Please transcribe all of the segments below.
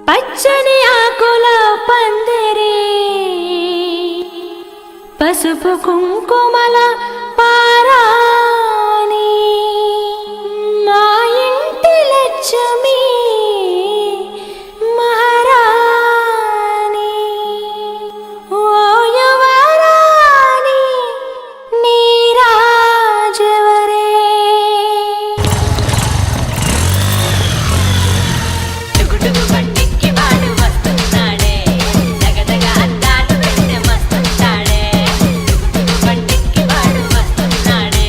పచ్చని ఆకుల పందిరి పసుపు కుంకుమల పారాని మా ఇంటి లక్ష్మి మహారాణి ఓ యువరాణి నీ రాజవరే డుగుడుగు బండికి వాడు వస్తున్నాడే దగదగ అద్దాలు పెట్టె మస్తున్నాడే డుగుడుగు బండికి వాడు వస్తున్నాడే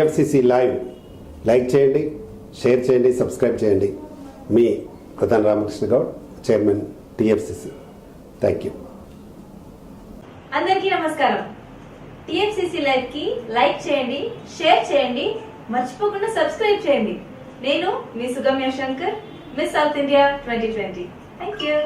టిఎఫ్సిసి లైవ్ లైక్ చేయండి, షేర్ చేయండి, సబ్స్క్రైబ్ చేయండి. మీ ప్రధాన Ramakrishna Goud, chairman TFCC. Thank you. అందరికీ నమస్కారం. టిఎఫ్సిసి లైవ్ కి లైక్ చేయండి, షేర్ చేయండి, మర్చిపోకుండా సబ్స్క్రైబ్ చేయండి. నేను మీ Sugamya Shankar, miss South India 2020. Thank you.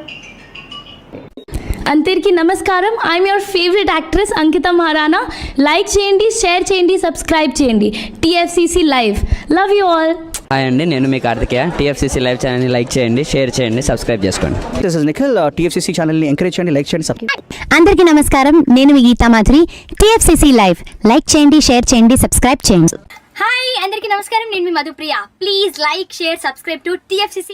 అందరికీ నమస్కారం. I'm your favourite actress Ankita Maharana. Like చేయండి, షేర్ చేయండి, సబ్స్క్రైబ్ చేయండి. TFCC live. Love you all. Hi అండి, నేను మీ కార్తికేయ. టిఎఫ్సిసి లైవ్ ఛానల్ని లైక్ చేయండి, షేర్ చేయండి, సబ్స్క్రైబ్ చేసుకోండి. This is Nikhil. టిఎఫ్సిసి ఛానల్ని ఎంకరేజ్ చేయండి, లైక్ చేయండి, సబ్స్క్రైబ్. అందరికీ నమస్కారం. నేను మీ Geetha Madhuri. TFCC live like చేయండి, షేర్ చేయండి, సబ్స్క్రైబ్ చేయండి. హాయ్ అందరికీ నమస్కారం. నేను మీ Madhupriya. Please like share subscribe to TFCC.